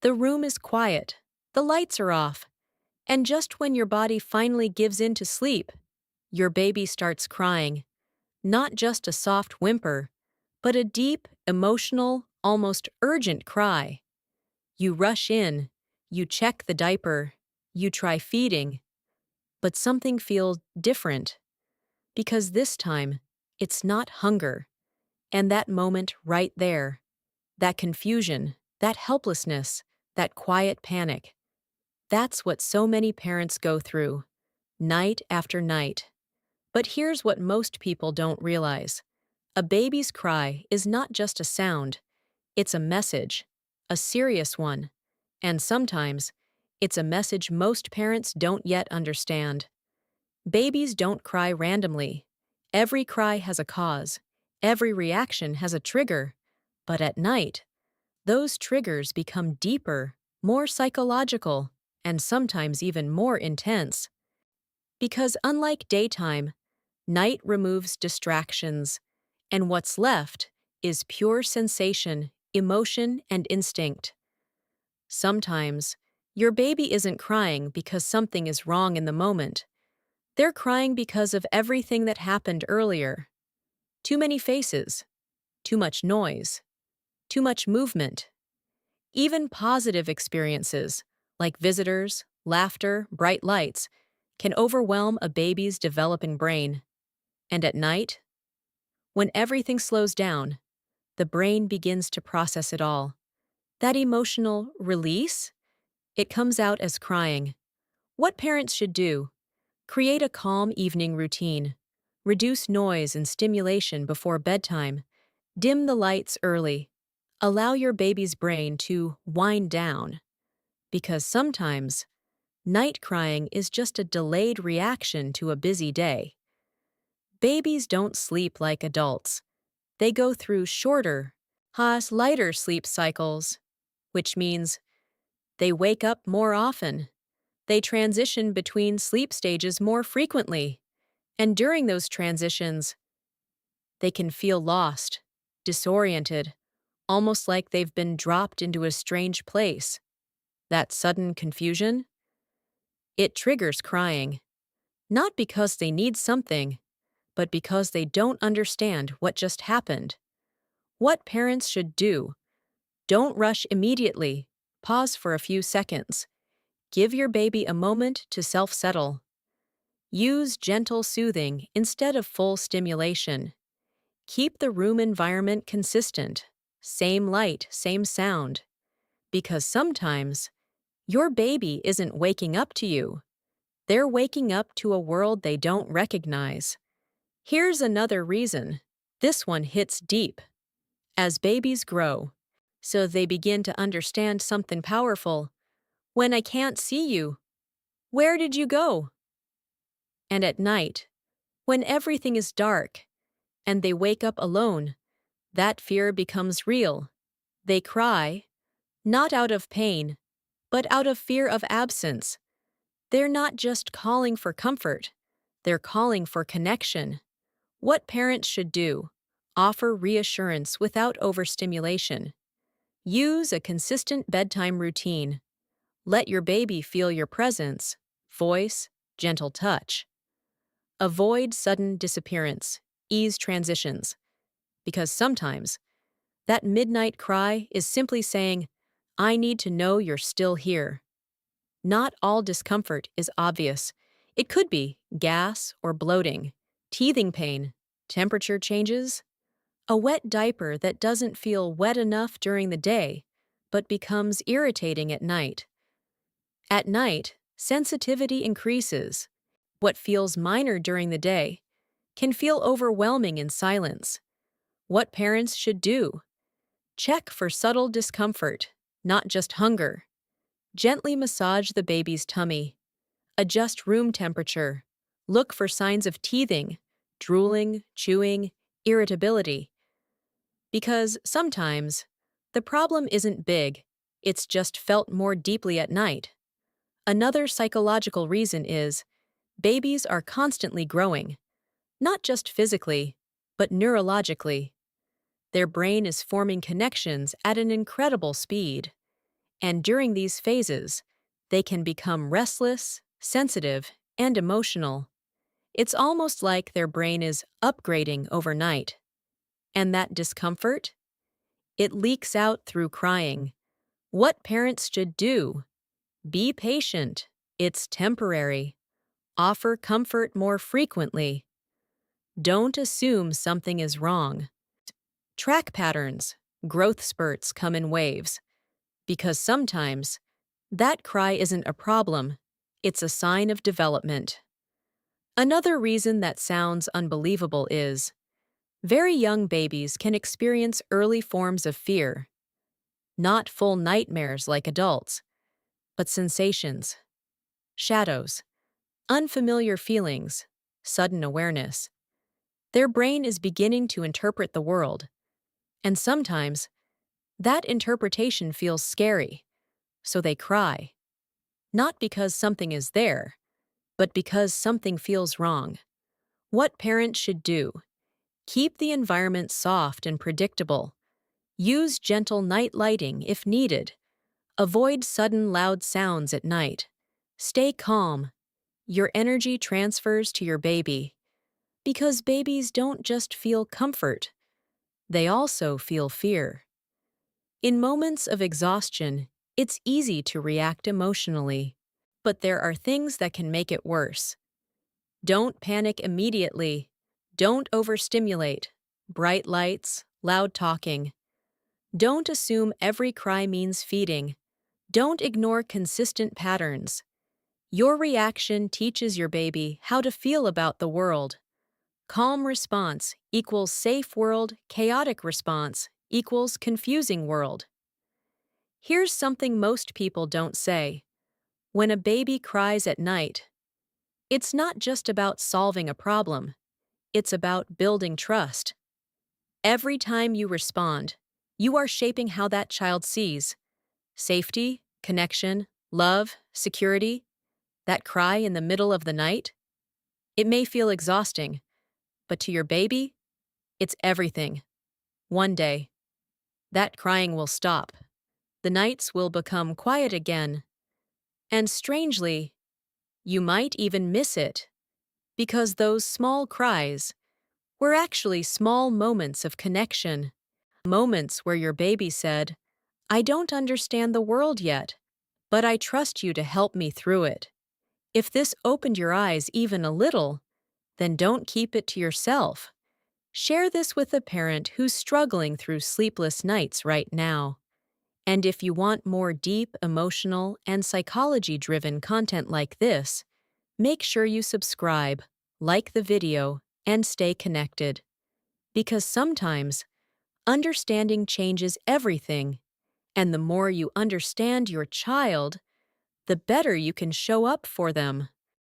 The room is quiet, the lights are off, and just when your body finally gives in to sleep, your baby starts crying. Not just a soft whimper, but a deep, emotional, almost urgent cry. You rush in, you check the diaper, you try feeding, but something feels different. Because this time, it's not hunger. And that moment right there, that confusion, that helplessness, that quiet panic, that's what so many parents go through, night after night. But here's what most people don't realize. A baby's cry is not just a sound, it's a message, a serious one. And sometimes, it's a message most parents don't yet understand. Babies don't cry randomly. Every cry has a cause. Every reaction has a trigger. But at night, those triggers become deeper, more psychological, and sometimes even more intense. Because unlike daytime, night removes distractions, and what's left is pure sensation, emotion, and instinct. Sometimes, your baby isn't crying because something is wrong in the moment. They're crying because of everything that happened earlier. Too many faces, too much noise, too much movement. Even positive experiences, like visitors, laughter, bright lights, can overwhelm a baby's developing brain. And at night, when everything slows down, the brain begins to process it all. That emotional release, it comes out as crying. What parents should do: create a calm evening routine, reduce noise and stimulation before bedtime, dim the lights early, allow your baby's brain to wind down. Because sometimes, night crying is just a delayed reaction to a busy day. Babies don't sleep like adults. They go through shorter, lighter sleep cycles, which means they wake up more often. They transition between sleep stages more frequently. And during those transitions, they can feel lost, disoriented, almost like they've been dropped into a strange place. That sudden confusion, it triggers crying. Not because they need something, but because they don't understand what just happened. What parents should do: don't rush immediately. Pause for a few seconds. Give your baby a moment to self-settle. Use gentle soothing instead of full stimulation. Keep the room environment consistent. Same light, same sound. Because sometimes, your baby isn't waking up to you. They're waking up to a world they don't recognize. Here's another reason. This one hits deep. As babies grow, so they begin to understand something powerful. When I can't see you, where did you go? And at night, when everything is dark and they wake up alone, that fear becomes real. They cry, not out of pain, but out of fear of absence. They're not just calling for comfort, they're calling for connection. What parents should do: offer reassurance without overstimulation. Use a consistent bedtime routine. Let your baby feel your presence, voice, gentle touch. Avoid sudden disappearance. Ease transitions. Because sometimes, that midnight cry is simply saying, I need to know you're still here. Not all discomfort is obvious. It could be gas or bloating, teething pain, temperature changes, a wet diaper that doesn't feel wet enough during the day, but becomes irritating at night. At night, sensitivity increases. What feels minor during the day can feel overwhelming in silence. What parents should do: check for subtle discomfort, not just hunger. Gently massage the baby's tummy. Adjust room temperature. Look for signs of teething, drooling, chewing, irritability. Because sometimes, the problem isn't big, it's just felt more deeply at night. Another psychological reason is babies are constantly growing, not just physically, but neurologically. Their brain is forming connections at an incredible speed. And during these phases, they can become restless, sensitive, and emotional. It's almost like their brain is upgrading overnight. And that discomfort? It leaks out through crying. What parents should do: be patient. It's temporary. Offer comfort more frequently. Don't assume something is wrong. Track patterns. Growth spurts come in waves. Because sometimes, that cry isn't a problem, it's a sign of development. Another reason that sounds unbelievable is very young babies can experience early forms of fear, not full nightmares like adults, but sensations, shadows, unfamiliar feelings, sudden awareness. Their brain is beginning to interpret the world, and sometimes that interpretation feels scary, so they cry, not because something is there, but because something feels wrong. What parents should do: keep the environment soft and predictable. Use gentle night lighting if needed. Avoid sudden loud sounds at night. Stay calm. Your energy transfers to your baby. Because babies don't just feel comfort, they also feel fear. In moments of exhaustion, it's easy to react emotionally. But there are things that can make it worse. Don't panic immediately. Don't overstimulate. Bright lights, loud talking. Don't assume every cry means feeding. Don't ignore consistent patterns. Your reaction teaches your baby how to feel about the world. Calm response equals safe world, chaotic response equals confusing world. Here's something most people don't say. When a baby cries at night, it's not just about solving a problem, it's about building trust. Every time you respond, you are shaping how that child sees safety, connection, love, security. That cry in the middle of the night? It may feel exhausting, but to your baby, it's everything. One day, that crying will stop. The nights will become quiet again. And strangely, you might even miss it, because those small cries were actually small moments of connection. Moments where your baby said, "I don't understand the world yet, but I trust you to help me through it." If this opened your eyes even a little, then don't keep it to yourself. Share this with a parent who's struggling through sleepless nights right now. And if you want more deep, emotional, and psychology-driven content like this, make sure you subscribe, like the video, and stay connected. Because sometimes, understanding changes everything, and the more you understand your child, the better you can show up for them.